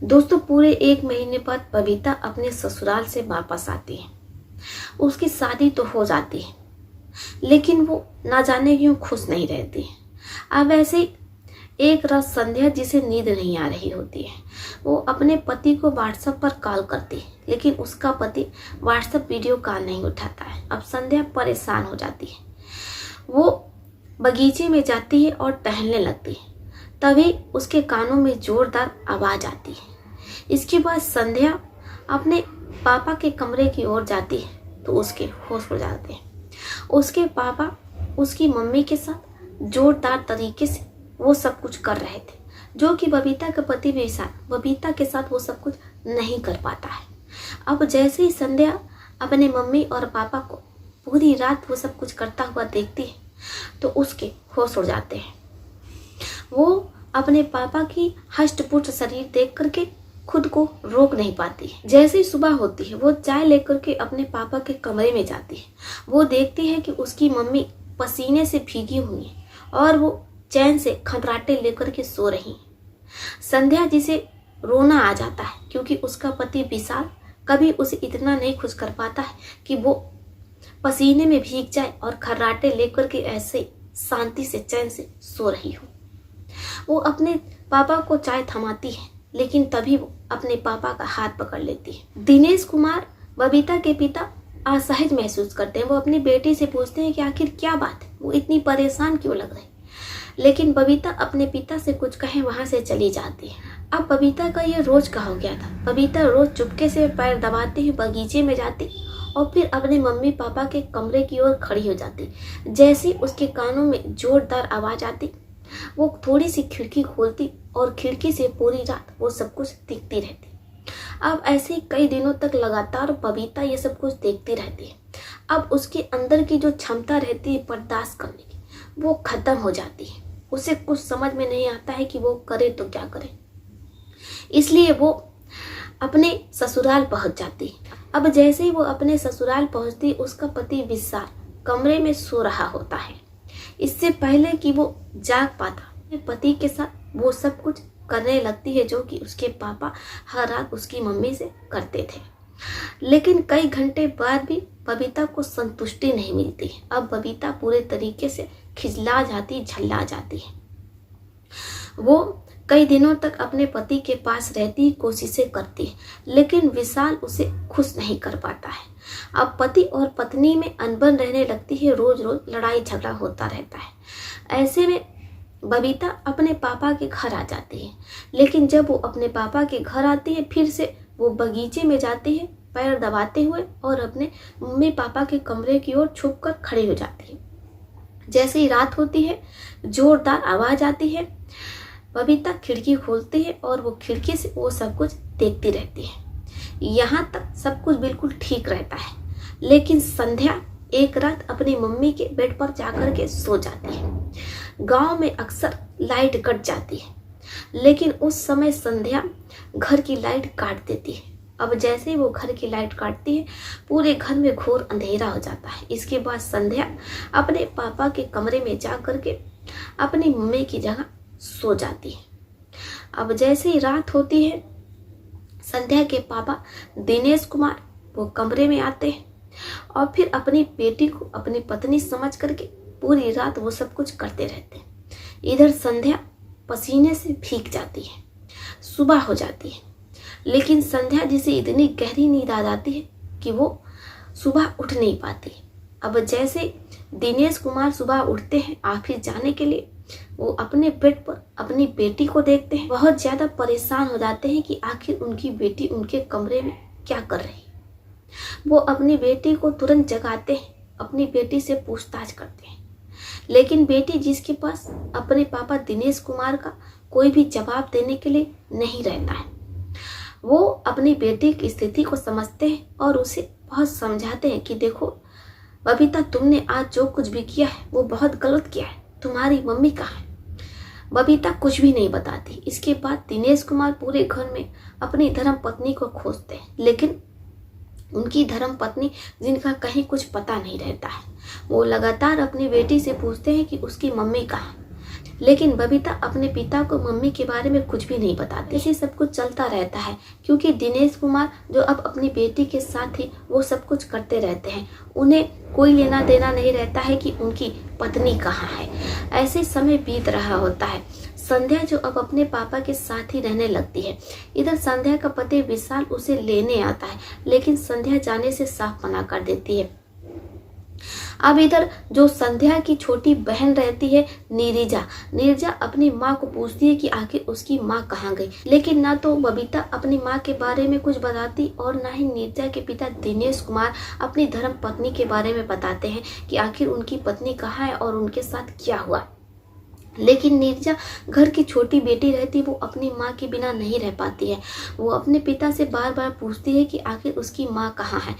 दोस्तों पूरे 1 महीने बाद बबीता अपने ससुराल से वापस आती है। उसकी शादी तो हो जाती है, लेकिन वो ना जाने क्यों खुश नहीं रहती। अब ऐसे एक रात संध्या, जिसे नींद नहीं आ रही होती है, वो अपने पति को व्हाट्सएप पर कॉल करती है, लेकिन उसका पति व्हाट्सएप वीडियो कॉल नहीं उठाता है। अब संध्या परेशान हो जाती है। वो बगीचे में जाती है और टहलने लगती है। तभी उसके कानों में जोरदार आवाज आती है। इसके बाद संध्या अपने पापा के कमरे की ओर जाती है तो उसके होश उड़ जाते हैं। उसके पापा उसकी मम्मी के साथ जोरदार तरीके से वो सब कुछ कर रहे थे, जो कि बबीता का पति भी बबीता के साथ वो सब कुछ नहीं कर पाता है। अब जैसे ही संध्या अपने मम्मी और पापा को पूरी रात वो सब कुछ करता हुआ देखती है तो उसके होश उड़ जाते हैं। वो अपने पापा की हष्ट-पुष्ट शरीर देख करके खुद को रोक नहीं पाती है। जैसे ही सुबह होती है वो चाय लेकर के अपने पापा के कमरे में जाती है। वो देखती है कि उसकी मम्मी पसीने से भीगी हुई है और वो चैन से खर्राटे लेकर के सो रही है। संध्या, जिसे रोना आ जाता है क्योंकि उसका पति विशाल कभी उसे इतना नहीं खुश कर पाता है कि वो पसीने में भीग जाए और खर्राटे लेकर के ऐसे शांति से चैन से सो रही हो। वो अपने पापा को चाय थमाती है, लेकिन तभी वो अपने पापा का हाथ पकड़ लेती है। दिनेश कुमार, बबीता के पिता, असहज महसूस करते हैं। वो अपनी बेटी से पूछते हैं कि आखिर क्या बात है, वो इतनी परेशान क्यों लग रही। लेकिन बबीता अपने पिता से कुछ कहे वहां से चली जाती है। अब बबीता का ये रोज का हो गया था। बबीता रोज चुपके से पैर दबाती हुई बगीचे में जाती और फिर अपने मम्मी पापा के कमरे की ओर खड़ी हो जाती। जैसे उसके कानों में जोरदार आवाज आती, वो थोड़ी सी खिड़की खोलती और खिड़की से पूरी रात वो सब कुछ दिखती रहती। अब ऐसे कई दिनों तक लगातार बबीता ये सब कुछ देखती रहती है। अब उसके अंदर की जो क्षमता रहती है बर्दाश्त करने की, वो खत्म हो जाती है। उसे कुछ समझ में नहीं आता है कि वो करे तो क्या करे। इसलिए वो अपने ससुराल पहुंच जाती है। अब जैसे ही वो अपने ससुराल पहुंचती, उसका पति विशाल कमरे में सो रहा होता है। इससे पहले कि वो जाग पाता, पति के साथ वो सब कुछ करने लगती है जो कि उसके पापा हर रात उसकी मम्मी से करते थे। लेकिन कई घंटे बाद भी बबीता को संतुष्टि नहीं मिलती। अब बबीता पूरे तरीके से खिजला जाती, झल्ला जाती है। वो कई दिनों तक अपने पति के पास रहती की कोशिशें करती है, लेकिन विशाल उसे खुश नहीं कर पाता है। अब पति और पत्नी में अनबन रहने लगती है। रोज रोज लड़ाई झगड़ा होता रहता है। ऐसे में बबीता अपने पापा के घर आ जाती है। लेकिन जब वो अपने पापा के घर आती है, फिर से वो बगीचे में जाती है पैर दबाते हुए और अपने मम्मी पापा के कमरे की ओर छुपकर खड़ी हो जाती है। जैसे ही रात होती है, जोरदार आवाज आती है। बबीता खिड़की खोलती है और वो खिड़की से वो सब कुछ देखती रहती है। यहाँ तक सब कुछ बिल्कुल ठीक रहता है, लेकिन संध्या एक रात अपनी मम्मी के बेड पर जाकर के सो जाती है। गांव में अक्सर लाइट कट जाती है, लेकिन उस समय संध्या घर की लाइट काट देती है। अब जैसे ही वो घर की लाइट काटती है, पूरे घर में घोर अंधेरा हो जाता है। इसके बाद संध्या अपने पापा के कमरे में जा करके अपनी मम्मी की जगह सो जाती है। अब जैसे ही रात होती है, संध्या के पापा दिनेश कुमार वो कमरे में आते हैं और फिर अपनी बेटी को अपनी पत्नी समझ करके पूरी रात वो सब कुछ करते रहते हैं। इधर संध्या पसीने से भीग जाती है। सुबह हो जाती है, लेकिन संध्या, जिसे इतनी गहरी नींद आ जाती है कि वो सुबह उठ नहीं पाती। अब जैसे दिनेश कुमार सुबह उठते हैं ऑफिस जाने के लिए, वो अपने बेड पर अपनी बेटी को देखते हैं। बहुत ज्यादा परेशान हो जाते हैं कि आखिर उनकी बेटी उनके कमरे में क्या कर रही। वो अपनी बेटी को तुरंत जगाते हैं, अपनी बेटी से पूछताछ करते हैं, लेकिन बेटी, जिसके पास अपने पापा दिनेश कुमार का कोई भी जवाब देने के लिए नहीं रहता है, वो अपनी बेटी की स्थिति को समझते हैं और उसे बहुत समझाते हैं कि देखो बबीता, तुमने आज जो कुछ भी किया है वो बहुत गलत किया है। तुम्हारी मम्मी कहाँ है? बबीता कुछ भी नहीं बताती। इसके बाद दिनेश कुमार पूरे घर में अपनी धर्म पत्नी को खोजते हैं, लेकिन उनकी धर्म पत्नी, जिनका कहीं कुछ पता नहीं रहता है, वो लगातार अपनी बेटी से पूछते हैं कि उसकी मम्मी कहाँ है। लेकिन बबीता अपने पिता को मम्मी के बारे में कुछ भी नहीं बताती। ऐसे सब कुछ चलता रहता है क्योंकि दिनेश कुमार जो अब अपनी बेटी के साथ ही वो सब कुछ करते रहते हैं। उन्हें कोई लेना देना नहीं रहता है कि उनकी पत्नी कहाँ है। ऐसे समय बीत रहा होता है। संध्या जो अब अपने पापा के साथ ही रहने लगती है। इधर संध्या का पति विशाल उसे लेने आता है, लेकिन संध्या जाने से साफ मना कर देती है। अब इधर जो संध्या की छोटी बहन रहती है नीरजा अपनी माँ को पूछती है कि आखिर उसकी माँ कहाँ गई, लेकिन ना तो बबीता अपनी माँ के बारे में कुछ बताती और ना ही नीरजा के पिता दिनेश कुमार अपनी धर्म पत्नी के बारे में बताते हैं कि आखिर उनकी पत्नी कहाँ है और उनके साथ क्या हुआ। लेकिन नीरजा घर की छोटी बेटी रहती, वो अपनी माँ के बिना नहीं रह पाती है। वो अपने पिता से बार बार पूछती है कि आखिर उसकी माँ कहाँ है।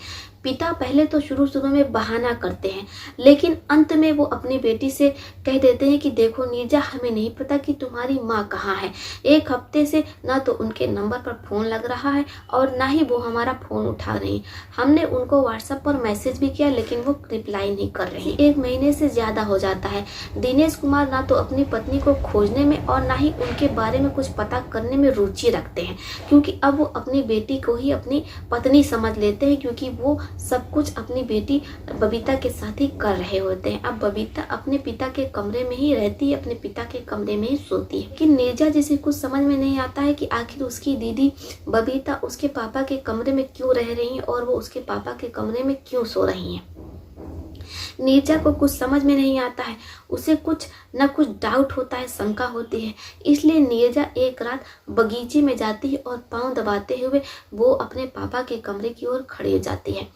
पिता पहले तो शुरू में बहाना करते हैं, लेकिन अंत में वो अपनी बेटी से कह देते हैं कि देखो नीरजा, हमें नहीं पता कि तुम्हारी माँ कहाँ है। 1 हफ्ते से ना तो उनके नंबर पर फ़ोन लग रहा है और ना ही वो हमारा फ़ोन उठा रही। हमने उनको व्हाट्सएप पर मैसेज भी किया, लेकिन वो रिप्लाई नहीं कर रही। 1 महीने से ज़्यादा हो जाता है। दिनेश कुमार ना तो अपनी पत्नी को खोजने में और ना ही उनके बारे में कुछ पता करने में रुचि रखते हैं, क्योंकि अब वो अपनी बेटी को ही अपनी पत्नी समझ लेते हैं, क्योंकि वो सब कुछ अपनी बेटी बबीता के साथ ही कर रहे होते हैं। अब बबीता अपने पिता के कमरे में ही रहती है, अपने पिता के कमरे में ही सोती है। कि नीरजा जिसे कुछ समझ में नहीं आता है कि आखिर उसकी दीदी बबीता उसके पापा के कमरे में क्यों रह रही है और वो उसके पापा के कमरे में क्यों सो रही है। नीरजा को कुछ समझ में नहीं आता है, उसे कुछ न कुछ डाउट होता है, शंका होती है। इसलिए नीरजा एक रात बगीचे में जाती है और पांव दबाते हुए वो अपने पापा के कमरे की ओर खड़ी हो जाती है।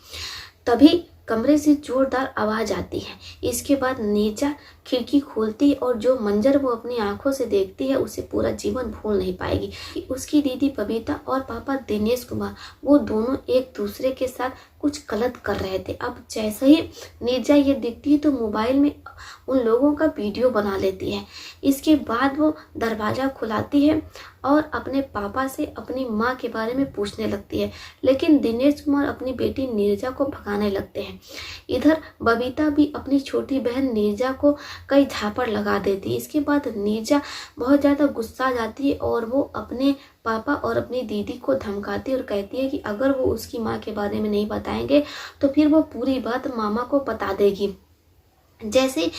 तभी कमरे से जोरदार आवाज आती है। इसके बाद नीरजा खिड़की खोलती है और जो मंजर वो अपनी आंखों से देखती है उसे पूरा जीवन भूल नहीं पाएगी कि उसकी दीदी बबीता और पापा दिनेश कुमार वो दोनों एक दूसरे के साथ कुछ गलत कर रहे थे। अब जैसे ही नीरजा ये दिखती है तो मोबाइल में उन लोगों का वीडियो बना लेती है। इसके बाद वो दरवाज़ा खुलाती है और अपने पापा से अपनी माँ के बारे में पूछने लगती है, लेकिन दिनेश कुमार अपनी बेटी नीरजा को भगाने लगते हैं। इधर बबीता भी अपनी छोटी बहन नीरजा को कई झापड़ लगा देती है। इसके बाद नीरजा बहुत ज़्यादा गुस्सा आ जाती है और वो अपने पापा और अपनी दीदी को धमकाती है और कहती है कि अगर वो उसकी माँ के बारे में नहीं बताएंगे तो फिर वो पूरी बात मामा को बता देगी। जैसे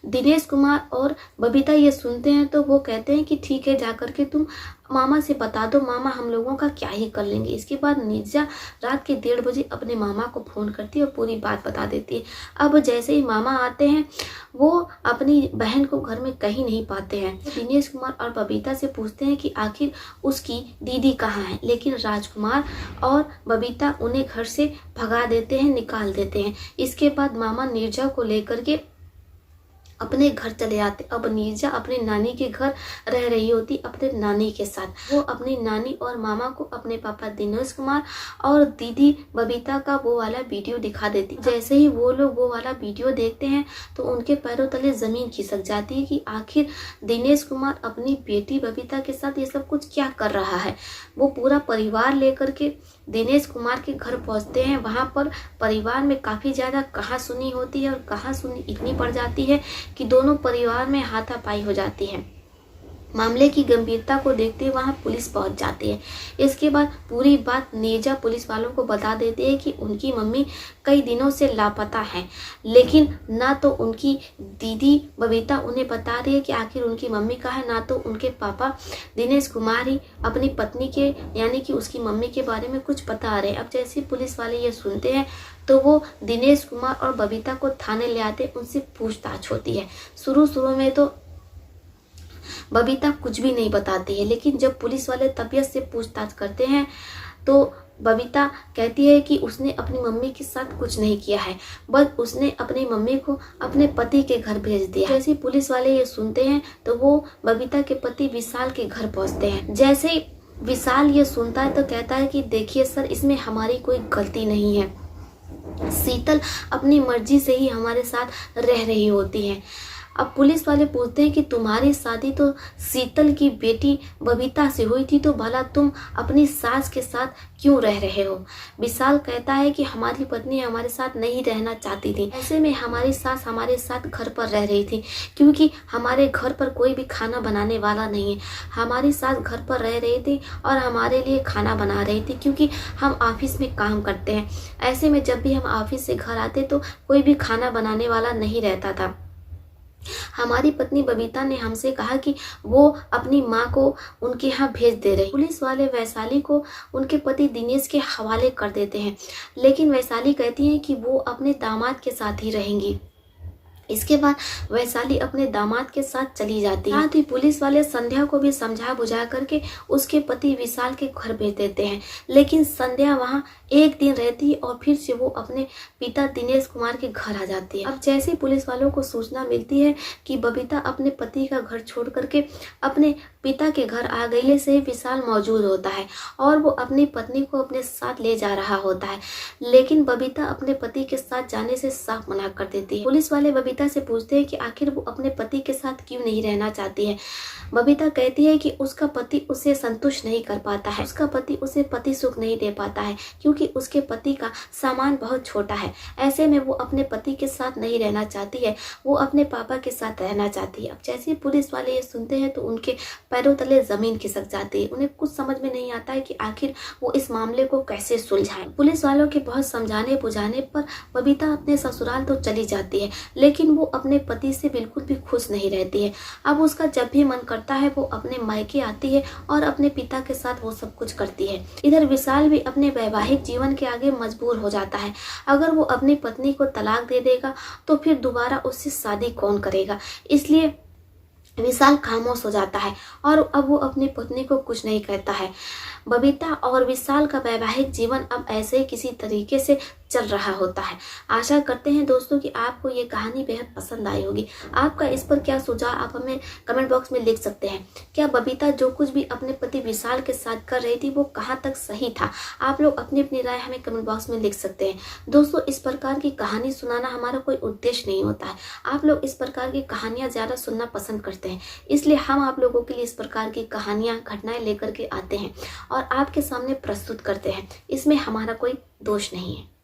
दिनेश कुमार और बबीता ये सुनते हैं तो वो कहते हैं कि ठीक है, जाकर के तुम मामा से बता दो, मामा हम लोगों का क्या ही कर लेंगे। इसके बाद नीरजा रात के 1:30 बजे अपने मामा को फ़ोन करती है और पूरी बात बता देती है। अब जैसे ही मामा आते हैं वो अपनी बहन को घर में कहीं नहीं पाते हैं। दिनेश कुमार और बबीता से पूछते हैं कि आखिर उसकी दीदी कहाँ है, लेकिन राजकुमार और बबीता उन्हें घर से भगा देते हैं, निकाल देते हैं। इसके बाद मामा नीरजा को लेकर के अपने घर चले आते। अब नीरजा अपनी नानी के घर रह रही होती, अपने नानी के साथ। वो अपनी नानी और मामा को अपने पापा दिनेश कुमार और दीदी बबीता का वो वाला वीडियो दिखा देती। जैसे ही वो लोग वो वाला वीडियो देखते हैं तो उनके पैरों तले जमीन खिसक जाती है कि आखिर दिनेश कुमार अपनी बेटी बबीता के साथ ये सब कुछ क्या कर रहा है। वो पूरा परिवार लेकर के दिनेश कुमार के घर पहुंचते हैं। वहां पर परिवार में काफ़ी ज़्यादा कहासुनी होती है और कहासुनी इतनी पड़ जाती है कि दोनों परिवार में हाथापाई हो जाती है। मामले की गंभीरता को देखते हुए वहाँ पुलिस पहुँच जाती है। इसके बाद पूरी बात नीरजा पुलिस वालों को बता देती है कि उनकी मम्मी कई दिनों से लापता है, लेकिन ना तो उनकी दीदी बबीता उन्हें बता रही है कि आखिर उनकी मम्मी कहाँ है, ना तो उनके पापा दिनेश कुमार ही अपनी पत्नी के यानी कि उसकी मम्मी के बारे में कुछ बता रहे हैं। अब जैसे पुलिस वाले ये सुनते हैं तो वो दिनेश कुमार और बबीता को थाने ले आते, उनसे पूछताछ होती है। शुरू में तो बबीता कुछ भी नहीं बताती है, लेकिन जब पुलिस वाले तबीयत से पूछताछ करते हैं तो बबीता कहती है कि उसने अपनी मम्मी के साथ कुछ नहीं किया है, बस उसने अपनी मम्मी को अपने पति के घर भेज दिया। जैसे पुलिस वाले ये सुनते हैं तो वो बबीता के पति विशाल के घर पहुंचते हैं। जैसे विशाल ये सुनता है तो कहता है कि देखिए सर, इसमें हमारी कोई गलती नहीं है। शीतल अपनी मर्जी से ही हमारे साथ रह रही होती है। अब पुलिस वाले पूछते हैं कि तुम्हारी शादी तो शीतल की बेटी बबीता से हुई थी, तो भला तुम अपनी सास के साथ क्यों रह रहे हो? विशाल कहता है कि हमारी पत्नी हमारे साथ नहीं रहना चाहती थी। ऐसे में हमारी सास हमारे साथ घर पर रह रही थी, क्योंकि हमारे घर पर कोई भी खाना बनाने वाला नहीं है। हमारी सास घर पर रह रही थी और हमारे लिए खाना बना रही थी, क्योंकि हम ऑफिस में काम करते हैं। ऐसे में जब भी हम ऑफिस से घर आते तो कोई भी खाना बनाने वाला नहीं रहता था। हमारी पत्नी बबीता ने हमसे कहा कि वो अपनी माँ को उनके यहाँ भेज दे रही। पुलिस वाले वैशाली को उनके पति दिनेश के हवाले कर देते हैं, लेकिन वैशाली कहती है कि वो अपने दामाद के साथ ही रहेंगी। इसके बाद वैशाली अपने दामाद के साथ चली जाती है। साथ ही पुलिस वाले संध्या को भी समझा बुझा करके उसके पति विशाल के घर भेज देते हैं, लेकिन संध्या वहां एक दिन रहती और फिर से वो अपने पिता दिनेश कुमार के घर आ जाती है। अब जैसे पुलिस वालों को सूचना मिलती है कि बबीता अपने पति का घर छोड़ करके अपने पिता के घर आ गई से विशाल मौजूद होता है और वो अपनी पत्नी को अपने साथ ले जा रहा होता है, लेकिन बबीता अपने पति के साथ जाने से साफ मना कर देती है। पुलिस वाले बबीता से पूछते हैं कि आखिर वो अपने पति के साथ क्यों नहीं रहना चाहती है। बबीता कहती है कि उसका पति उसे संतुष्ट नहीं कर पाता है, उसका पति उसे पति सुख नहीं दे पाता है, क्योंकि उसके पति का सामान बहुत छोटा है। ऐसे में वो अपने पति के साथ नहीं रहना चाहती है, वो अपने पापा के साथ रहना चाहती है। अब जैसे पुलिस वाले ये सुनते हैं तो उनके पैरों तले जमीन खिसक जाती है। उन्हें कुछ समझ में नहीं आता है कि आखिर वो इस मामले को कैसे सुलझाएं। पुलिस वालों के बहुत समझाने बुझाने पर बबीता अपने ससुराल तो चली जाती है, लेकिन वो अपने पति से बिल्कुल भी खुश नहीं रहती है। अब उसका जब भी मन करता है वो अपने मायके आती है और अपने पिता के साथ वो सब कुछ करती है। इधर विशाल भी अपने वैवाहिक जीवन के आगे मजबूर हो जाता है। अगर वो अपनी पत्नी को तलाक दे देगा तो फिर दोबारा उससे शादी कौन करेगा, इसलिए विशाल खामोश हो जाता है और अब वो अपनी पत्नी को कुछ नहीं कहता है। बबीता और विशाल का वैवाहिक जीवन अब ऐसे ही किसी तरीके से चल रहा होता है। आशा करते हैं दोस्तों कि आपको ये कहानी बेहद पसंद आई होगी। आपका इस पर क्या सुझाव आप हमें कमेंट बॉक्स में लिख सकते हैं। क्या बबीता जो कुछ भी अपने पति विशाल के साथ कर रही थी वो कहाँ तक सही था? आप लोग अपनी अपनी राय हमें कमेंट बॉक्स में लिख सकते हैं। दोस्तों, इस प्रकार की कहानी सुनाना हमारा कोई उद्देश्य नहीं होता है। आप लोग इस प्रकार की कहानियाँ ज़्यादा सुनना पसंद करते हैं, इसलिए हम आप लोगों के लिए इस प्रकार की कहानियाँ घटनाएं लेकर के आते हैं और आपके सामने प्रस्तुत करते हैं। इसमें हमारा कोई दोष नहीं है।